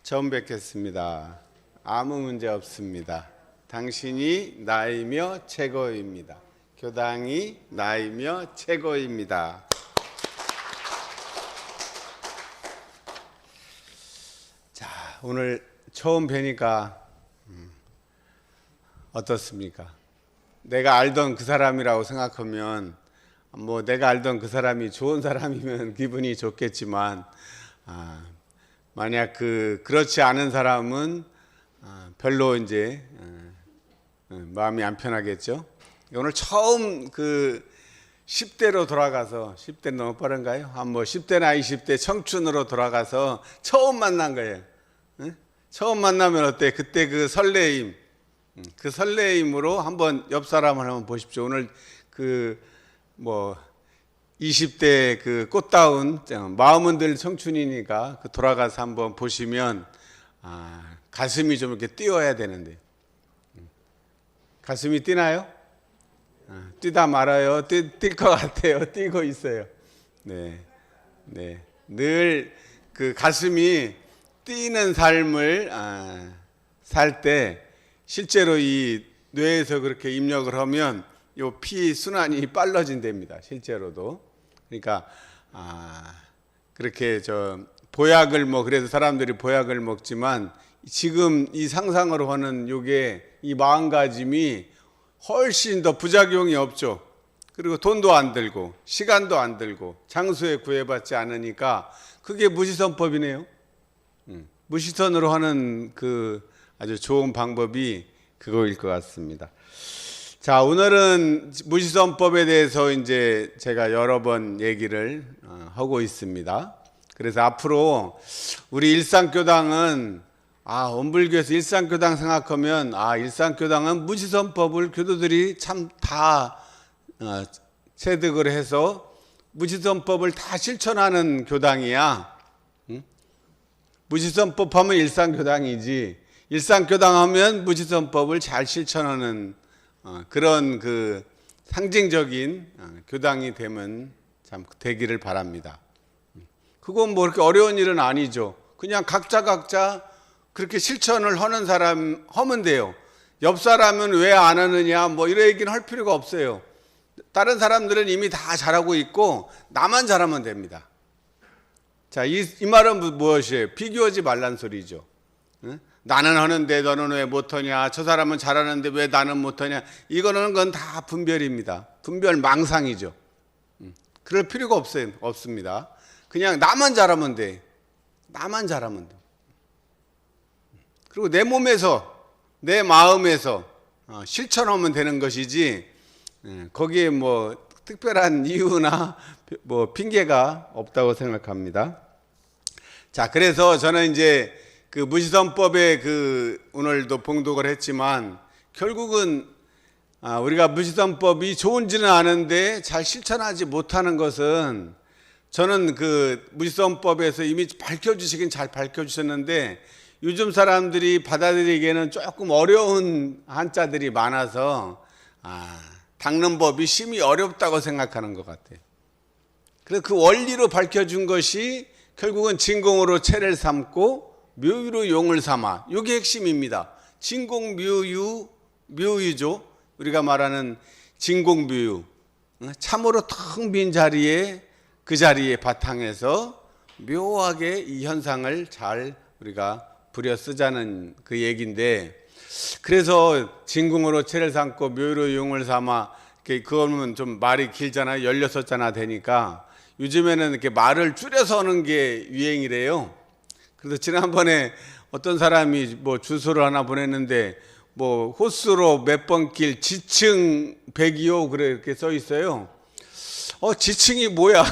처음 뵙겠습니다. 아무 문제 없습니다. 당신이 나이며 최고입니다. 교당이 나이며 최고입니다. 자, 오늘 처음 뵈니까 어떻습니까? 내가 알던 그 사람이라고 생각하면 내가 알던 그 사람이 좋은 사람이면 기분이 좋겠지만 만약 그렇지 않은 사람은 별로 이제 마음이 안 편하겠죠. 오늘 처음 10대로 돌아가서 10대 너무 빠른가요? 10대나 20대 청춘으로 돌아가서 처음 만난 거예요. 처음 만나면 어때? 그때 그 설레임, 그 설레임으로 한번 옆 사람을 한번 보십시오. 오늘 20대 꽃다운 마음은 늘 청춘이니까 돌아가서 한번 보시면 가슴이 좀 이렇게 뛰어야 되는데 가슴이 뛰나요? 뛰다 말아요. 뛸 것 같아요. 뛰고 있어요. 네. 늘 그 가슴이 뛰는 삶을 살 때 실제로 이 뇌에서 그렇게 입력을 하면 요 피 순환이 빨라진답니다. 실제로도. 그러니까 그렇게 보약을 그래서 사람들이 보약을 먹지만 지금 이 상상으로 하는 요게 이 마음가짐이 훨씬 더 부작용이 없죠. 그리고 돈도 안 들고 시간도 안 들고 장소에 구애받지 않으니까 그게 무시선법이네요. 무시선으로 하는 아주 좋은 방법이 그거일 것 같습니다. 자, 오늘은 무시선법에 대해서 이제 제가 여러 번 얘기를 하고 있습니다. 그래서 앞으로 우리 일상교당은 원불교에서 일상교당 생각하면 일상교당은 무시선법을 교도들이 참 다 체득을 해서 무시선법을 다 실천하는 교당이야. 무시선법 하면 일상교당이지 일상교당 하면 무시선법을 잘 실천하는 그런 상징적인 교당이 되면 참 되기를 바랍니다. 그건 그렇게 어려운 일은 아니죠. 그냥 각자 그렇게 실천을 하는 사람 하면 돼요. 옆 사람은 왜 안 하느냐 이런 얘기는 할 필요가 없어요. 다른 사람들은 이미 다 잘하고 있고 나만 잘하면 됩니다. 자, 이 말은 무엇이에요? 비교하지 말란 소리죠. 나는 하는데 너는 왜 못하냐? 저 사람은 잘하는데 왜 나는 못하냐? 이거는 건 다 분별입니다. 분별 망상이죠. 그럴 필요가 없습니다. 그냥 나만 잘하면 돼. 나만 잘하면 돼. 그리고 내 몸에서 내 마음에서 실천하면 되는 것이지 거기에 특별한 이유나 핑계가 없다고 생각합니다. 자, 그래서 저는 이제 무시선법에 오늘도 봉독을 했지만 결국은 우리가 무시선법이 좋은지는 아는데 잘 실천하지 못하는 것은 저는 무시선법에서 이미 밝혀주시긴 잘 밝혀주셨는데 요즘 사람들이 받아들이기에는 조금 어려운 한자들이 많아서 닦는 법이 심히 어렵다고 생각하는 것 같아요. 그래서 그 원리로 밝혀준 것이 결국은 진공으로 체를 삼고 묘유로 용을 삼아. 이게 핵심입니다. 진공묘유, 묘유죠. 우리가 말하는 진공묘유. 참으로 텅 빈 자리에 그 자리에 바탕에서 묘하게 이 현상을 잘 우리가 부려 쓰자는 그 얘기인데 그래서 진공으로 체를 삼고 묘유로 용을 삼아 그거는 좀 말이 길잖아요. 16자나 되니까 요즘에는 이렇게 말을 줄여서 하는 게 유행이래요. 그래서 지난번에 어떤 사람이 주소를 하나 보냈는데 호수로 몇 번 길 지층 102호 이렇게 써 있어요. 지층이 뭐야?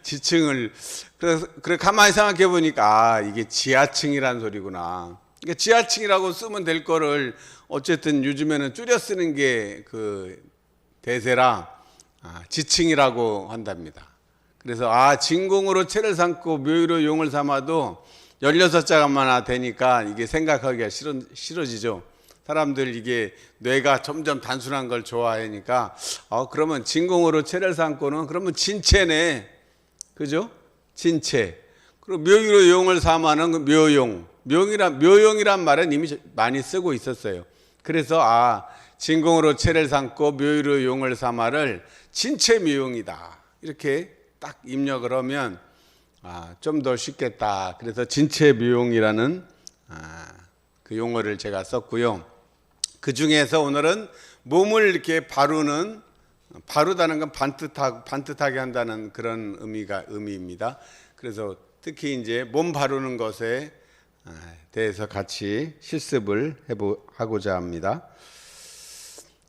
지층을 그래 가만히 생각해 보니까 이게 지하층이란 소리구나. 그러니까 지하층이라고 쓰면 될 거를 어쨌든 요즘에는 줄여 쓰는 게 대세라 지층이라고 한답니다. 그래서 진공으로 체를 삼고 묘유로 용을 삼아도 16자가만 되니까 이게 생각하기가 싫어지죠. 사람들 이게 뇌가 점점 단순한 걸 좋아하니까 그러면 진공으로 체를 삼고는 그러면 진체네. 그죠? 진체. 그리고 묘유로 용을 삼아는 그 묘용이란 말은 이미 많이 쓰고 있었어요. 그래서 진공으로 채를 삼고 묘유로 용을 삼아를 진체묘용이다 이렇게 딱 입력을 하면 좀 더 쉽겠다. 그래서 진체묘용이라는 그 용어를 제가 썼고요. 그 중에서 오늘은 몸을 이렇게 바르다는 건 반듯하게 한다는 그런 의미입니다. 그래서 특히 이제 몸 바르는 것에 대해서 같이 실습을 하고자 합니다.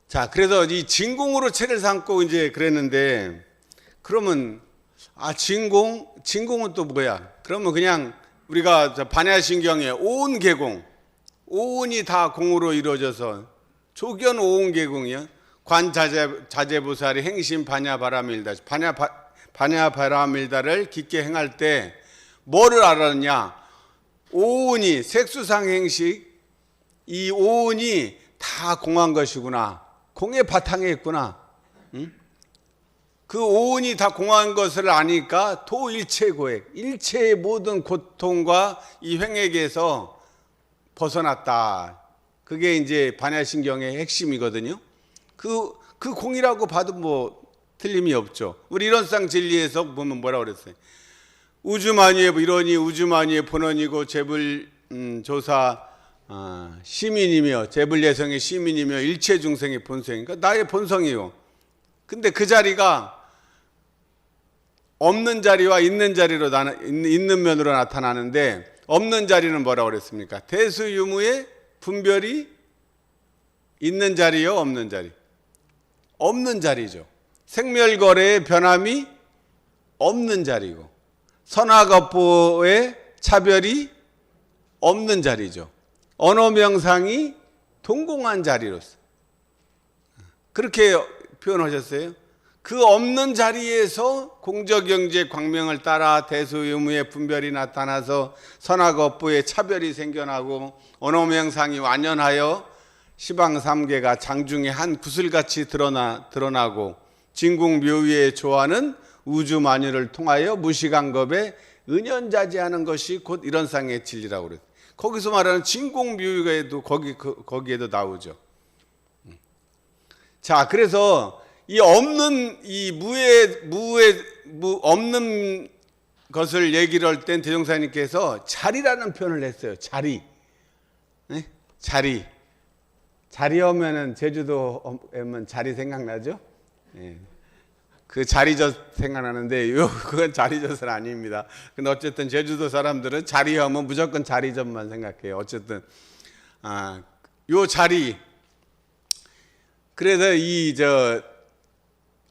자, 그래서 이 진공으로 채를 삼고 이제 그랬는데, 그러면 진공은 또 뭐야? 그러면 그냥 우리가 반야신경에 오온이 다 공으로 이루어져서 조견 오온계공이요. 관자재보살이 행심 반야바라밀다. 반야바라밀다를 깊게 행할 때 뭐를 알았냐? 오온이 색수상 행식, 이 오온이 다 공한 것이구나. 공의 바탕에 있구나. 응? 그 오온이 다 공한 것을 아니까 도일체고액, 일체의 모든 고통과 이 횡액에서 벗어났다. 그게 이제 반야신경의 핵심이거든요. 그 공이라고 봐도 뭐 틀림이 없죠. 우리 이론상 진리에서 보면 뭐라고 그랬어요? 우주만유의 이론이 우주만유의 본원이고 재불조사 시민이며 재불예성의 시민이며 일체 중생의 본성이니까 나의 본성이요. 근데 그 자리가 없는 자리와 있는 자리로 있는 면으로 나타나는데, 없는 자리는 뭐라고 그랬습니까? 대수유무의 분별이 있는 자리요, 없는 자리? 없는 자리죠. 생멸거래의 변함이 없는 자리고, 선악업보의 차별이 없는 자리죠. 언어명상이 동공한 자리로서 그렇게 표현하셨어요. 그 없는 자리에서 공적경제 광명을 따라 대수유무의 분별이 나타나서 선악업보의 차별이 생겨나고 언어명상이 완연하여 시방삼계가 장중에 한 구슬같이 드러나고 진공묘위에 조하는 우주만유를 통하여 무시간겁에 은연자재하는 것이 곧 이런상의 진리라고 그래요. 거기서 말하는 진공묘위에도 거기에도 나오죠. 자, 그래서 이 없는 없는 것을 얘기를 할 땐 대종사님께서 자리라는 표현을 했어요. 자리. 네? 자리 오면은 제주도 오면 자리 생각나죠? 네. 그 자리젓 생각나는데 그건 자리젓은 아닙니다. 근데 어쨌든 제주도 사람들은 자리 하면 무조건 자리젓만 생각해요. 어쨌든 요 자리. 그래서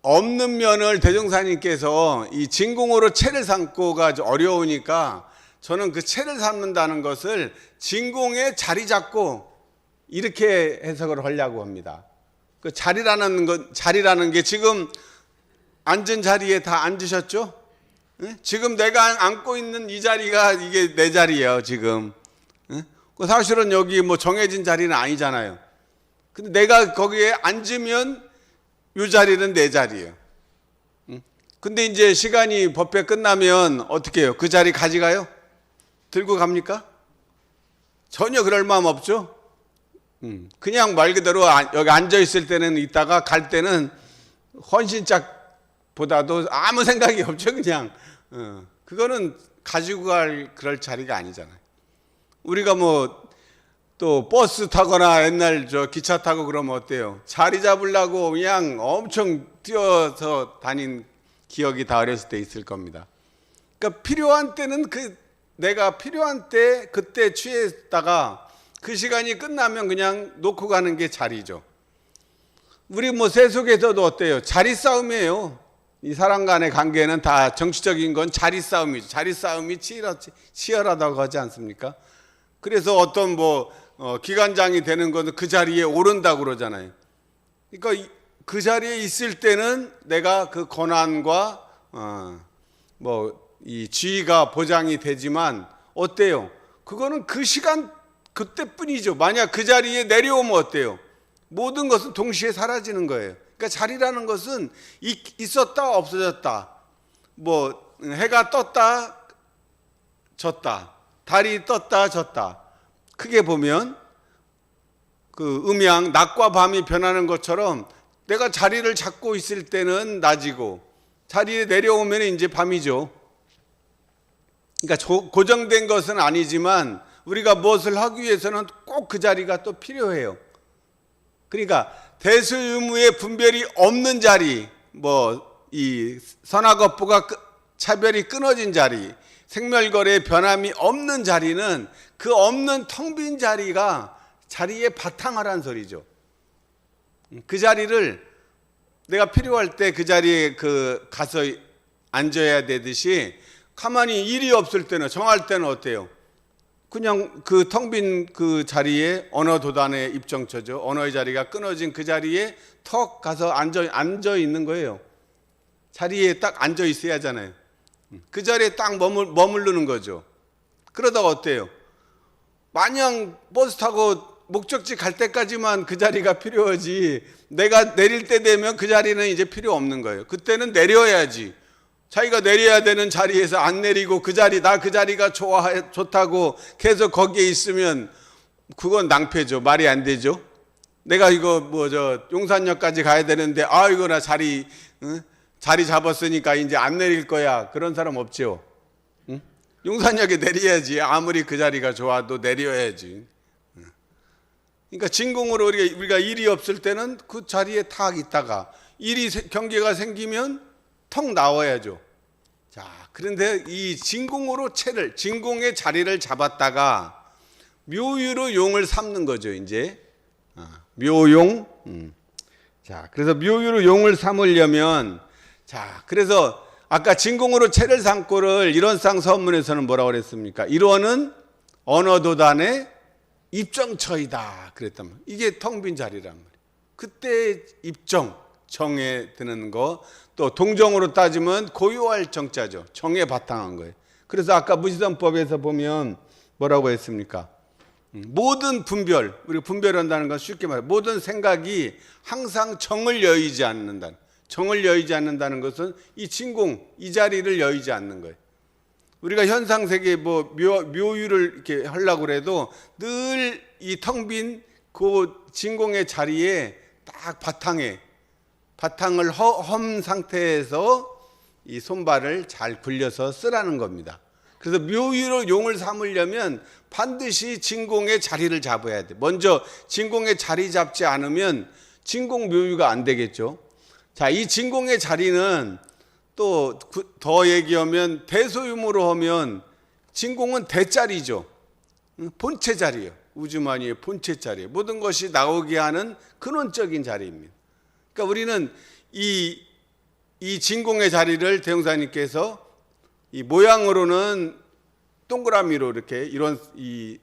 없는 면을 대종사님께서 이 진공으로 채를 삼고가 어려우니까 저는 그 채를 삼는다는 것을 진공에 자리 잡고 이렇게 해석을 하려고 합니다. 그 자리라는 게 지금 앉은 자리에 다 앉으셨죠? 네? 지금 내가 앉고 있는 이 자리가 이게 내 자리예요, 지금. 네? 사실은 여기 뭐 정해진 자리는 아니잖아요. 근데 내가 거기에 앉으면 이 자리는 내 자리예요. 근데 이제 시간이 법회 끝나면 어떻게 해요? 그 자리 가져가요? 들고 갑니까? 전혀 그럴 마음 없죠? 그냥 말 그대로 여기 앉아 있을 때는 있다가 갈 때는 헌신짝보다도 아무 생각이 없죠, 그냥. 그거는 가지고 갈 그럴 자리가 아니잖아요. 우리가 뭐 또 버스 타거나 옛날 기차 타고 그러면 어때요? 자리 잡으려고 그냥 엄청 뛰어서 다닌 기억이 다 어렸을 때 있을 겁니다. 그러니까 필요한 때는 내가 필요한 때 그때 취했다가 그 시간이 끝나면 그냥 놓고 가는 게 자리죠. 우리 뭐 세속에서도 어때요? 자리 싸움이에요. 이 사람 간의 관계는 다 정치적인 건 자리 싸움이죠. 자리 싸움이 치열하다고 하지 않습니까? 그래서 어떤 기관장이 되는 것은 그 자리에 오른다고 그러잖아요. 그러니까 그 자리에 있을 때는 내가 그 권한과 이 지위가 보장이 되지만 어때요? 그거는 그 시간 그때뿐이죠. 만약 그 자리에 내려오면 어때요? 모든 것은 동시에 사라지는 거예요. 그러니까 자리라는 것은 있었다 없어졌다. 해가 떴다 졌다, 달이 떴다 졌다. 크게 보면 그 음양 낮과 밤이 변하는 것처럼 내가 자리를 잡고 있을 때는 낮이고 자리에 내려오면 이제 밤이죠. 그러니까 고정된 것은 아니지만 우리가 무엇을 하기 위해서는 꼭 그 자리가 또 필요해요. 그러니까 대소유무의 분별이 없는 자리, 이 선악업보가 차별이 끊어진 자리, 생멸거래의 변함이 없는 자리는 그 없는 텅 빈 자리가 자리에 바탕하라는 소리죠. 그 자리를 내가 필요할 때 그 자리에 가서 앉아야 되듯이 가만히 일이 없을 때는, 정할 때는 어때요? 그냥 그 텅 빈 그 자리에 언어 도단의 입정처죠. 언어의 자리가 끊어진 그 자리에 턱 가서 앉아 있는 거예요. 자리에 딱 앉아 있어야 하잖아요. 그 자리에 딱 머무르는 거죠. 그러다가 어때요? 마냥 버스 타고 목적지 갈 때까지만 그 자리가 필요하지, 내가 내릴 때 되면 그 자리는 이제 필요 없는 거예요. 그때는 내려야지. 자기가 내려야 되는 자리에서 안 내리고 그 자리, 나 그 자리가 좋다고 계속 거기에 있으면 그건 낭패죠. 말이 안 되죠. 내가 이거 용산역까지 가야 되는데, 이거 나 자리 잡았으니까 이제 안 내릴 거야. 그런 사람 없죠. 응? 용산역에 내려야지. 아무리 그 자리가 좋아도 내려야지. 그러니까 진공으로 우리가 일이 없을 때는 그 자리에 탁 있다가 경계가 생기면 턱 나와야죠. 자, 그런데 이 진공으로 진공의 자리를 잡았다가 묘유로 용을 삼는 거죠, 이제. 묘용. 자, 그래서 묘유로 용을 삼으려면, 자, 그래서 아까 진공으로 채를 삼고를 이론상 서문에서는 뭐라고 그랬습니까? 이론은 언어도단의 입정처이다 그랬단 말이에요. 이게 텅 빈 자리란 말이에요. 그때 정에 드는 거, 또 동정으로 따지면 고요할 정자죠. 정에 바탕한 거예요. 그래서 아까 무지선법에서 보면 뭐라고 했습니까? 모든 분별, 우리가 분별한다는 건 쉽게 말해 모든 생각이 항상 정을 여의지 않는다. 정을 여의지 않는다는 것은 이 진공, 이 자리를 여의지 않는 거예요. 우리가 현상세계 묘유를 이렇게 하려고 해도 늘 이 텅 빈 그 진공의 자리에 딱 바탕을 험 상태에서 이 손발을 잘 굴려서 쓰라는 겁니다. 그래서 묘유로 용을 삼으려면 반드시 진공의 자리를 잡아야 돼. 먼저 진공의 자리 잡지 않으면 진공 묘유가 안 되겠죠. 자, 이 진공의 자리는 또 더 얘기하면 대소유무로 하면 진공은 대자리죠. 본체 자리예요. 우주만유의 본체 자리예요. 모든 것이 나오게 하는 근원적인 자리입니다. 그러니까 우리는 이 진공의 자리를 대형사님께서 이 모양으로는 동그라미로 이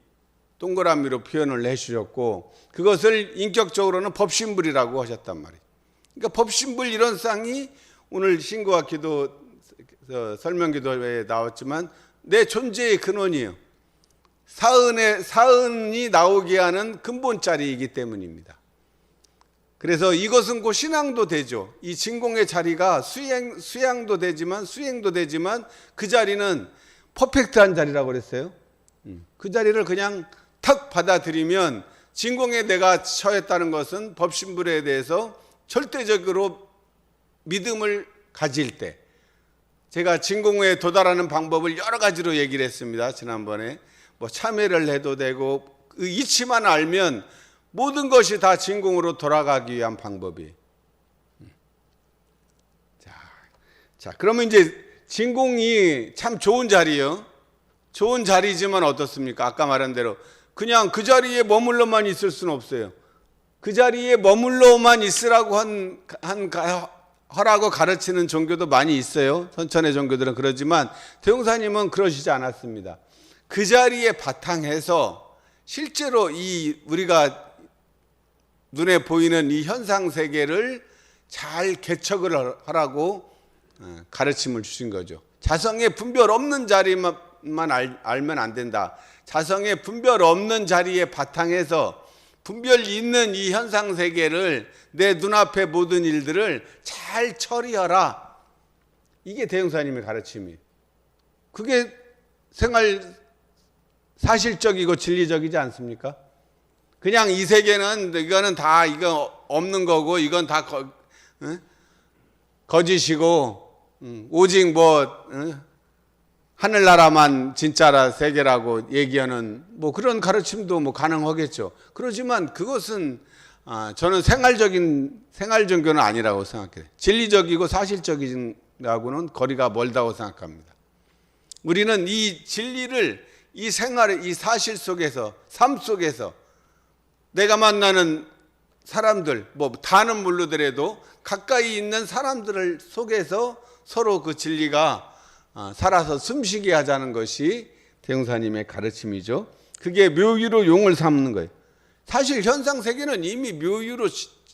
동그라미로 표현을 해주셨고, 그것을 인격적으로는 법신불이라고 하셨단 말이에요. 그러니까 법신불 이론상이 오늘 신구와 기도 설명기도에 나왔지만 내 존재의 근원이에요. 사은이 나오게 하는 근본 자리이기 때문입니다. 그래서 이것은 곧 신앙도 되죠. 이 진공의 자리가 수양도 되지만 수행도 되지만 그 자리는 퍼펙트한 자리라고 그랬어요. 그 자리를 그냥 탁 받아들이면 진공에 내가 처했다는 것은 법신불에 대해서 절대적으로 믿음을 가질 때, 제가 진공에 도달하는 방법을 여러 가지로 얘기를 했습니다. 지난번에 참회를 해도 되고, 그 이치만 알면 모든 것이 다 진공으로 돌아가기 위한 방법이에요. 자, 그러면 이제 진공이 참 좋은 자리예요. 좋은 자리지만 어떻습니까? 아까 말한 대로 그냥 그 자리에 머물러만 있을 수는 없어요. 그 자리에 머물러만 있으라고 하라고 가르치는 종교도 많이 있어요. 선천의 종교들은 그러지만 대용사님은 그러시지 않았습니다. 그 자리에 바탕해서 실제로 우리가 눈에 보이는 이 현상 세계를 잘 개척을 하라고 가르침을 주신 거죠. 자성의 분별 없는 자리만 알면 안 된다. 자성의 분별 없는 자리에 바탕해서 분별 있는 이 현상 세계를, 내 눈앞의 모든 일들을 잘 처리하라. 이게 대형사님의 가르침이에요. 그게 생활 사실적이고 진리적이지 않습니까? 그냥 이 세계는 이거는 다 이거 없는 거고 이건 다 거짓이고 오직 하늘나라만 진짜라 세계라고 얘기하는 그런 가르침도 가능하겠죠. 그렇지만 그것은 저는 생활 종교는 아니라고 생각해요. 진리적이고 사실적이라고는 거리가 멀다고 생각합니다. 우리는 이 진리를 이 생활의 이 사실 속에서, 삶 속에서 내가 만나는 사람들, 다는 모르더라도 가까이 있는 사람들을 속에서 서로 그 진리가 살아서 숨쉬게 하자는 것이 대형사님의 가르침이죠. 그게 묘유로 용을 삼는 거예요. 사실 현상 세계는 이미 묘유로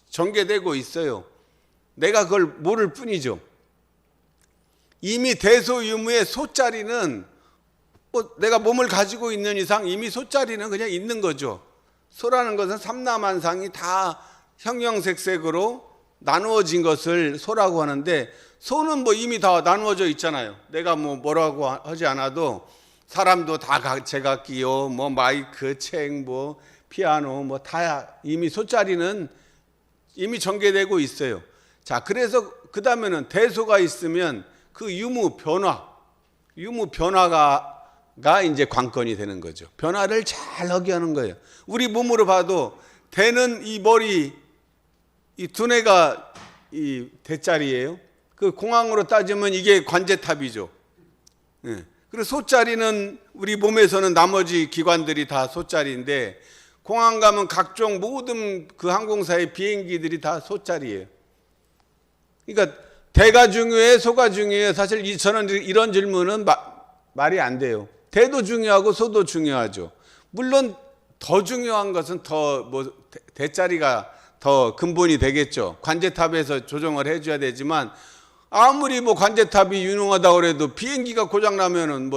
전개되고 있어요. 내가 그걸 모를 뿐이죠. 이미 대소유무의 소자리는 내가 몸을 가지고 있는 이상 이미 소자리는 그냥 있는 거죠. 소라는 것은 삼라만상이 다 형형색색으로 나누어진 것을 소라고 하는데, 소는 이미 다 나누어져 있잖아요. 내가 뭐라고 하지 않아도 사람도 다 제각기요, 마이크, 책, 피아노, 다 이미 소자리는 이미 전개되고 있어요. 자, 그래서 그 다음에는 대소가 있으면 그 유무 변화가 이제 관건이 되는 거죠. 변화를 잘 하게 하는 거예요. 우리 몸으로 봐도 대는 이 머리, 이 두뇌가 이 대자리예요. 그 공항으로 따지면 이게 관제탑이죠. 예. 그리고 소자리는 우리 몸에서는 나머지 기관들이 다 소자리인데, 공항 가면 각종 모든 그 항공사의 비행기들이 다 소자리예요. 그러니까 대가 중요해, 소가 중요해. 사실 저는 이런 질문은 말이 안 돼요. 대도 중요하고 소도 중요하죠. 물론 더 중요한 것은 더 대자리가 더 근본이 되겠죠. 관제탑에서 조정을 해줘야 되지만, 아무리 관제탑이 유능하다고 해도 비행기가 고장나면은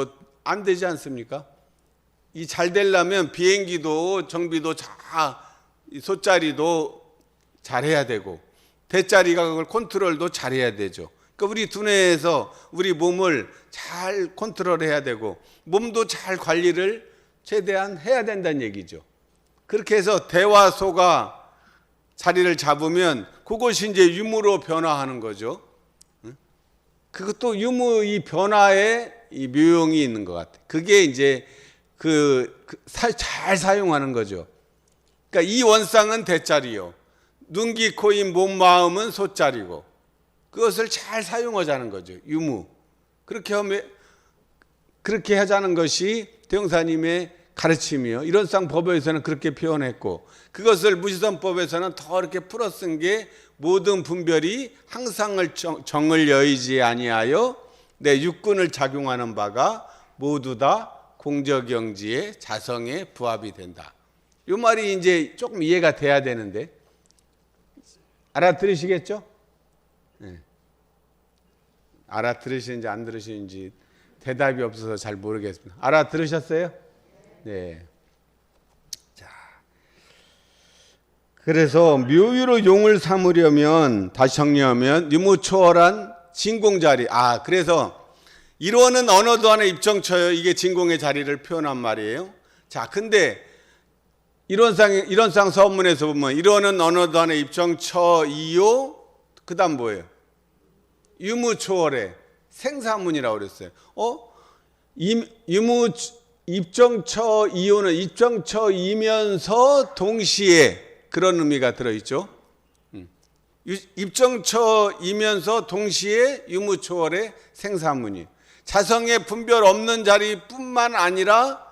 안 되지 않습니까? 이 잘 되려면 비행기도 정비도 소자리도 잘해야 되고, 대자리가 그걸 컨트롤도 잘해야 되죠. 그러니까 우리 두뇌에서 우리 몸을 잘 컨트롤해야 되고, 몸도 잘 관리를 최대한 해야 된다는 얘기죠. 그렇게 해서 대와 소가 자리를 잡으면 그것이 이제 유무로 변화하는 거죠. 그것도 유무 이 변화에 이 묘용이 있는 것 같아요. 그게 이제 잘 사용하는 거죠. 그러니까 이 원상은 대자리요, 눈, 귀, 코, 입, 몸, 마음은 소자리고, 그것을 잘 사용하자는 거죠. 유무. 그렇게 하자는 것이 대형사님의 가르침이요. 이론상 법에서는 그렇게 표현했고, 그것을 무지선법에서는 더 이렇게 풀어 쓴 게, 모든 분별이 항상을 정을 여의지 아니하여 내 육군을 작용하는 바가 모두 다 공적영지의 자성에 부합이 된다. 이 말이 이제 조금 이해가 돼야 되는데, 알아들으시겠죠? 네. 알아들으시는지 안 들으시는지 대답이 없어서 잘 모르겠습니다. 알아들으셨어요? 네. 자, 그래서 묘유로 용을 삼으려면, 다시 정리하면 유무초월한 진공자리. 그래서 이론은 언어도 안에 입정처요. 이게 진공의 자리를 표현한 말이에요. 자, 근데 이론상 서문에서 보면 이론은 언어도 안에 입정처이요. 그 다음 뭐예요? 유무초월의 생사문이라고 그랬어요. 입정처 이요는 입정처이면서 동시에 그런 의미가 들어있죠. 입정처이면서 동시에 유무초월의 생사문이, 자성의 분별 없는 자리뿐만 아니라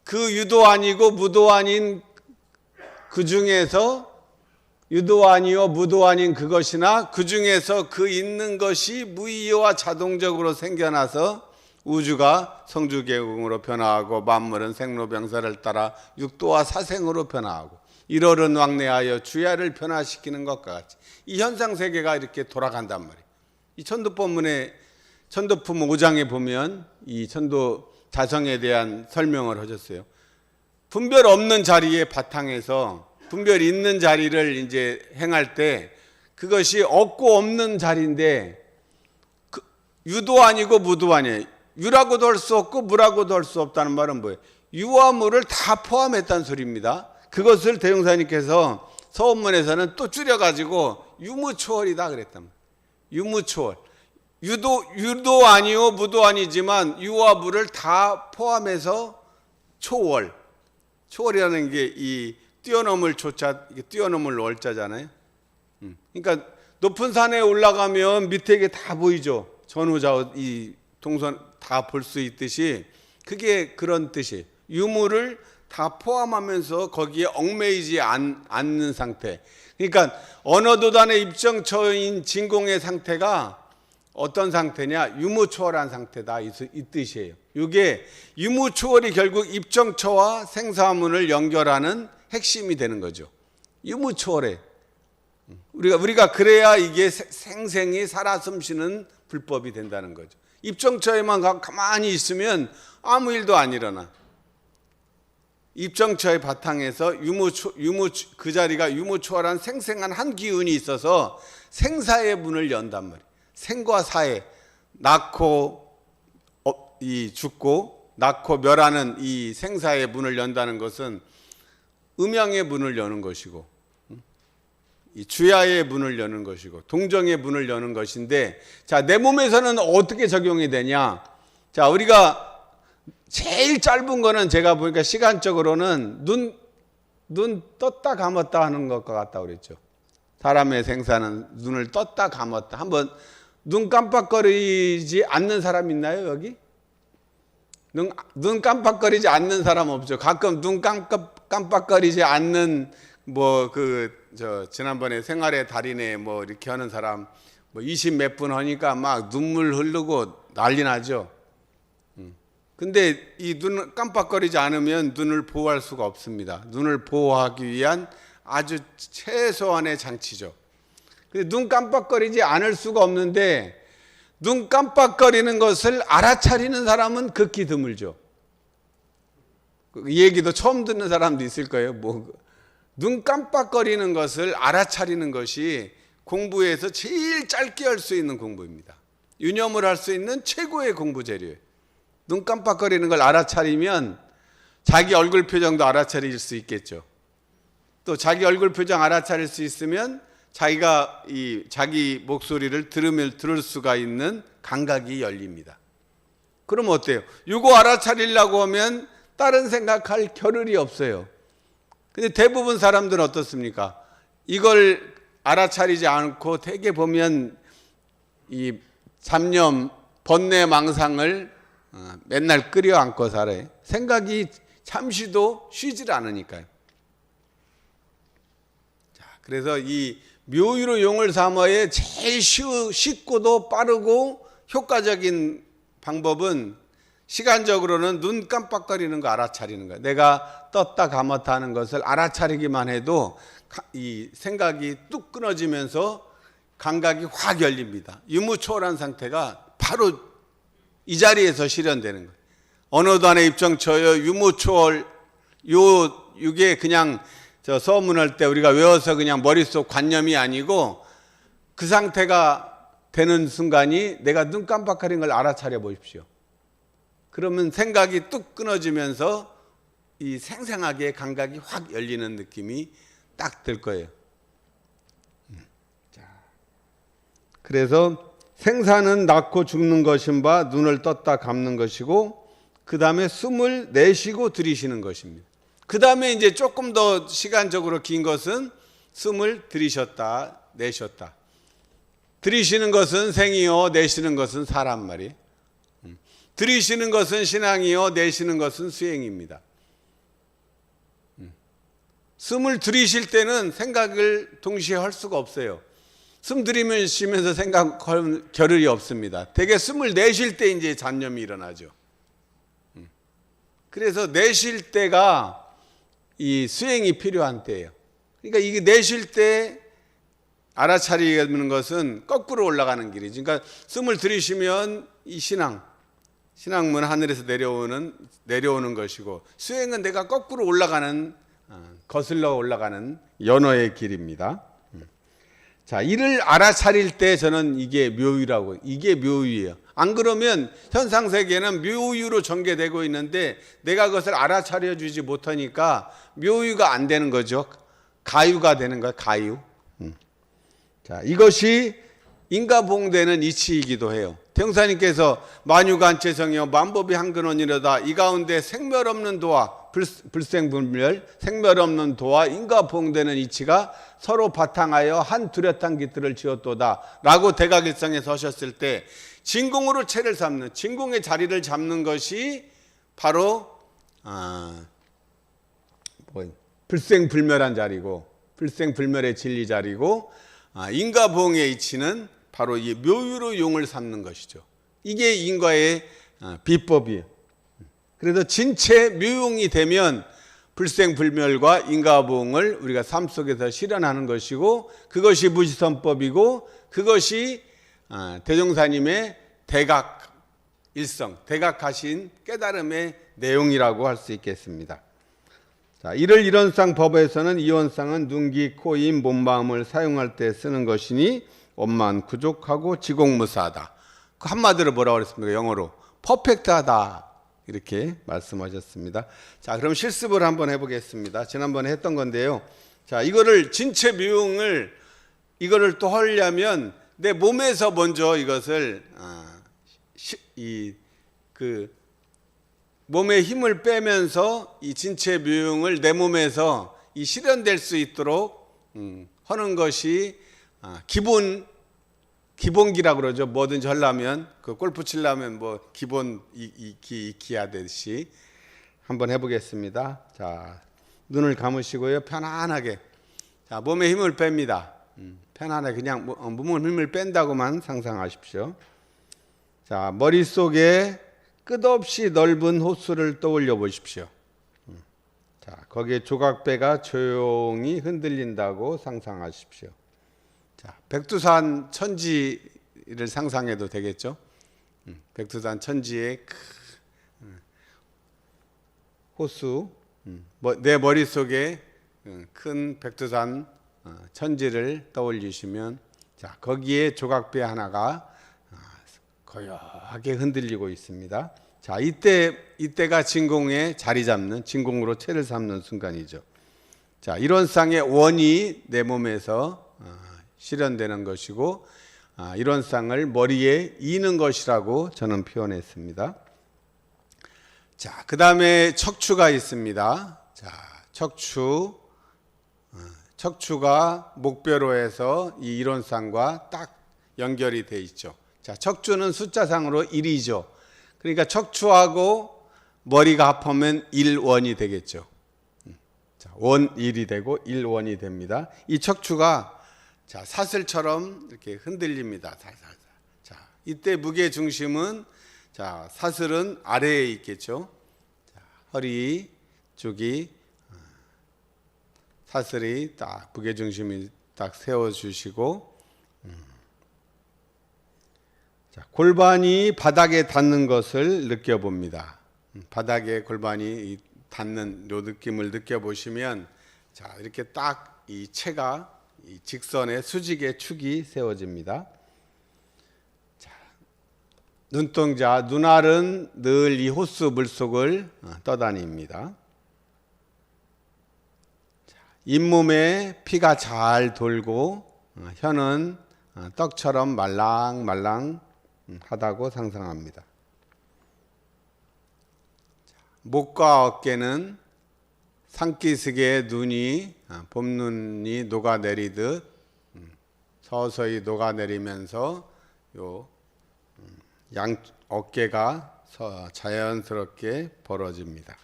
그 유도 아니고 무도 아닌 그 중에서, 유도 아니요 무도 아닌 그것이나 그 중에서 그 있는 것이 무의와 자동적으로 생겨나서 우주가 성주계공으로 변화하고 만물은 생로병사를 따라 육도와 사생으로 변화하고 일월은 왕래하여 주야를 변화시키는 것과 같이 이 현상세계가 이렇게 돌아간단 말이에요. 이 천도법문에 천도품 5장에 보면 이 천도 자성에 대한 설명을 하셨어요. 분별 없는 자리의 바탕에서 분별이 있는 자리를 이제 행할 때 그것이 없고 없는 자리인데, 유도 아니고 무도 아니에요. 유라고도 할 수 없고 무라고도 할 수 없다는 말은 뭐예요? 유와 무를 다 포함했다는 소리입니다. 그것을 대종사님께서 서원문에서는 또 줄여가지고 유무초월이다 그랬단 말이에요. 유무초월. 유도 아니요 무도 아니지만 유와 무를 다 포함해서 초월. 초월이라는 게 이 뛰어넘을 초자, 이게 뛰어넘을 월자잖아요. 그러니까 높은 산에 올라가면 밑에 이게 다 보이죠. 전후좌우 이 동선 다 볼 수 있듯이 그게 그런 뜻이에요. 유무를 다 포함하면서 거기에 얽매이지 않는 상태. 그러니까 언어도단의 입정처인 진공의 상태가 어떤 상태냐? 유무초월한 상태다 이 뜻이에요. 이게 유무초월이 결국 입정처와 생사문을 연결하는 핵심이 되는 거죠. 유무초월해. 우리가 그래야 이게 생생히 살아 숨쉬는 불법이 된다는 거죠. 입정처에만 가만히 있으면 아무 일도 안 일어나. 입정처의 바탕에서 그 자리가 유무초월한 생생한 한 기운이 있어서 생사의 문을 연단 말이에요. 생과 사의 낳고 죽고 낳고 멸하는 이 생사의 문을 연다는 것은 음양의 문을 여는 것이고 이 주야의 문을 여는 것이고 동정의 문을 여는 것인데, 자, 내 몸에서는 어떻게 적용이 되냐? 자, 우리가 제일 짧은 거는 제가 보니까 시간적으로는 눈 떴다 감았다 하는 것과 같다고 그랬죠. 사람의 생사는 눈을 떴다 감았다. 한번 눈 깜빡거리지 않는 사람 있나요, 여기? 눈 깜빡거리지 않는 사람 없죠. 가끔 눈 깜빡거리지 않는 지난번에 생활의 달인에 이렇게 하는 사람 20 몇 분 하니까 막 눈물 흐르고 난리 나죠. 근데 이 눈 깜빡거리지 않으면 눈을 보호할 수가 없습니다. 눈을 보호하기 위한 아주 최소한의 장치죠. 근데 눈 깜빡거리지 않을 수가 없는데 눈 깜빡거리는 것을 알아차리는 사람은 극히 드물죠. 이 얘기도 처음 듣는 사람도 있을 거예요. 눈 깜빡거리는 것을 알아차리는 것이 공부에서 제일 짧게 할 수 있는 공부입니다. 유념을 할 수 있는 최고의 공부 재료예요. 눈 깜빡거리는 걸 알아차리면 자기 얼굴 표정도 알아차릴 수 있겠죠. 또 자기 얼굴 표정 알아차릴 수 있으면 자기가 자기 목소리를 들을 수가 있는 감각이 열립니다. 그럼 어때요? 이거 알아차리려고 하면 다른 생각할 겨를이 없어요. 근데 대부분 사람들은 어떻습니까? 이걸 알아차리지 않고 되게 보면 이 잡념, 번뇌, 망상을 맨날 끌어안고 살아요. 생각이 잠시도 쉬질 않으니까요. 자, 그래서 이 묘유로 용을 삼아의 제일 쉽고도 빠르고 효과적인 방법은 시간적으로는 눈 깜빡거리는 거 알아차리는 거예요. 내가 떴다 감았다 하는 것을 알아차리기만 해도 이 생각이 뚝 끊어지면서 감각이 확 열립니다. 유무초월한 상태가 바로 이 자리에서 실현되는 거예요. 언어단의 입정처여 유무초월, 이게 그냥 서문할 때 우리가 외워서 그냥 머릿속 관념이 아니고 그 상태가 되는 순간이 내가 눈 깜빡거리는 걸 알아차려 보십시오. 그러면 생각이 뚝 끊어지면서 이 생생하게 감각이 확 열리는 느낌이 딱 들 거예요. 그래서 생사는 낳고 죽는 것인 바 눈을 떴다 감는 것이고, 그 다음에 숨을 내쉬고 들이쉬는 것입니다. 그 다음에 이제 조금 더 시간적으로 긴 것은 숨을 들이셨다 내쉬었다. 들이쉬는 것은 생이요 내쉬는 것은 사람 말이에요. 들이쉬는 것은 신앙이요 내쉬는 것은 수행입니다. 숨을 들이쉴 때는 생각을 동시에 할 수가 없어요. 숨 들이쉬면서 생각할 겨를이 없습니다. 대개 숨을 내쉴 때 이제 잡념이 일어나죠. 그래서 내쉴 때가 이 수행이 필요한 때예요. 그러니까 이게 내쉴 때 알아차리는 것은 거꾸로 올라가는 길이죠. 그러니까 숨을 들이쉬면 이 신앙문 하늘에서 내려오는 것이고, 수행은 내가 거꾸로 올라가는 거슬러 올라가는 연어의 길입니다. 자, 이를 알아차릴 때 저는 이게 묘유라고, 이게 묘유예요. 안 그러면 현상 세계는 묘유로 전개되고 있는데 내가 그것을 알아차려 주지 못하니까 묘유가 안 되는 거죠. 가유가 되는 거예요. 가유. 자, 이것이 인가봉되는 이치이기도 해요. 태용사님께서 만유간체성이여 만법이 한근원이로다. 이 가운데 생멸 없는 도와 불생불멸 생멸 없는 도와 인가봉되는 이치가 서로 바탕하여 한 뚜렷한 깃들을 지었도다 라고 대각일성에서 하셨을 때 진공으로 체를 삼는, 진공의 자리를 잡는 것이 바로 불생불멸한 자리고, 불생불멸의 진리 자리고, 인가봉의 이치는 바로 이 묘유로 용을 삼는 것이죠. 이게 인과의 비법이에요. 그래서 진체 묘용이 되면 불생불멸과 인가봉을 우리가 삶 속에서 실현하는 것이고, 그것이 무지선법이고, 그것이 대종사님의 대각일성, 대각하신 깨달음의 내용이라고 할 수 있겠습니다. 자, 이를 이론상 법에서는 이원상은 눈, 귀, 코, 입, 몸, 마음을 사용할 때 쓰는 것이니 원만 부족하고 지공무사하다. 그 한마디로 뭐라고 그랬습니까? 영어로 퍼펙트하다 이렇게 말씀하셨습니다. 자, 그럼 실습을 한번 해보겠습니다. 지난번에 했던 건데요. 자, 이거를 진체 묘용을 이거를 또 하려면 내 몸에서 먼저 이것을 몸에 힘을 빼면서 이 진체 묘용을 내 몸에서 이 실현될 수 있도록 하는 것이 기본기라고 그러죠. 뭐든지 하려면 그 골프 치려면 뭐 기본 익히 하듯이 한번 해보겠습니다. 자, 눈을 감으시고요. 편안하게. 자, 몸에 힘을 뺍니다. 편안하게 그냥 몸에 힘을 뺀다고만 상상하십시오. 자, 머릿속에 끝없이 넓은 호수를 떠올려 보십시오. 자, 거기에 조각배가 조용히 흔들린다고 상상하십시오. 자, 백두산 천지를 상상해도 되겠죠? 백두산 천지의 호수, 내 머릿속에 큰 백두산 천지를 떠올리시면, 자, 거기에 조각배 하나가 고요하게 흔들리고 있습니다. 자, 이때가 진공에 자리 잡는, 진공으로 체를 삼는 순간이죠. 자, 이론상의 원이 내 몸에서 실현되는 것이고, 이론상을 머리에 이는 것이라고 저는 표현했습니다. 자, 그 다음에 척추가 있습니다. 자, 척추가 목뼈로 해서 이 이론상과 딱 연결이 돼 있죠. 자, 척추는 숫자상으로 1이죠. 그러니까 척추하고 머리가 합하면 1원이 되겠죠. 자, 원 1이 되고 1원이 됩니다. 이 척추가 자, 사슬처럼 이렇게 흔들립니다. 자, 이때 무게 중심은, 자, 사슬은 아래에 있겠죠. 자, 허리 쪽이 사슬이 딱 무게 중심이 딱 세워 주시고, 자, 골반이 바닥에 닿는 것을 느껴봅니다. 바닥에 골반이 닿는 요 느낌을 느껴보시면, 자, 이렇게 딱 이 체가 이 직선의 수직의 축이 세워집니다. 자, 눈동자, 눈알은 늘 이 호수 물속을 떠다닙니다. 자, 잇몸에 피가 잘 돌고 혀는 떡처럼 말랑말랑 하다고 상상합니다. 목과 어깨는 산기슭에 눈이 봄눈이 녹아내리듯 서서히 녹아내리면서 요 양 어깨가 자연스럽게 벌어집니다.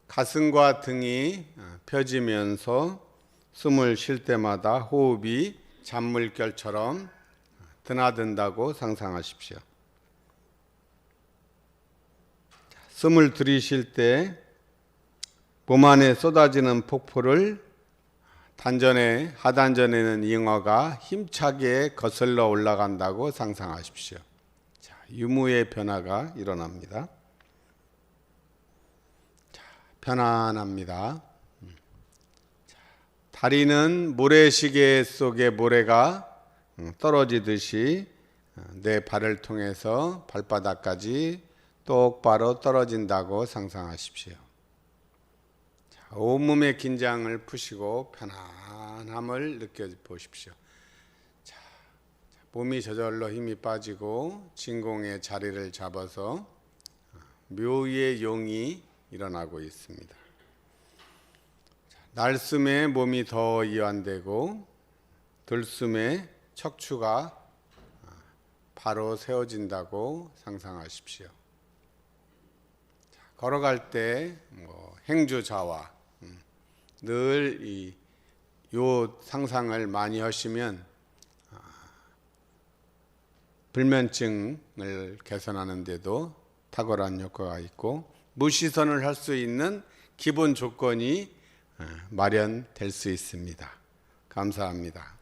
가슴과 등이 펴지면서 숨을 쉴 때마다 호흡이 잔물결처럼 드나든다고 상상하십시오. 숨을 들이쉴 때 몸 안에 쏟아지는 폭포를 하단전에는 잉어가 힘차게 거슬러 올라간다고 상상하십시오. 자, 유무의 변화가 일어납니다. 자, 편안합니다. 자, 다리는 모래시계 속에 모래가 떨어지듯이 내 발을 통해서 발바닥까지 똑바로 떨어진다고 상상하십시오. 자, 온몸의 긴장을 푸시고 편안함을 느껴보십시오. 자, 몸이 저절로 힘이 빠지고 진공의 자리를 잡아서 묘의 용이 일어나고 있습니다. 날숨에 몸이 더 이완되고 들숨에 척추가 바로 세워진다고 상상하십시오. 걸어갈 때 행주좌와 늘 이 상상을 많이 하시면 불면증을 개선하는 데도 탁월한 효과가 있고 무시선을 할 수 있는 기본 조건이 마련될 수 있습니다. 감사합니다.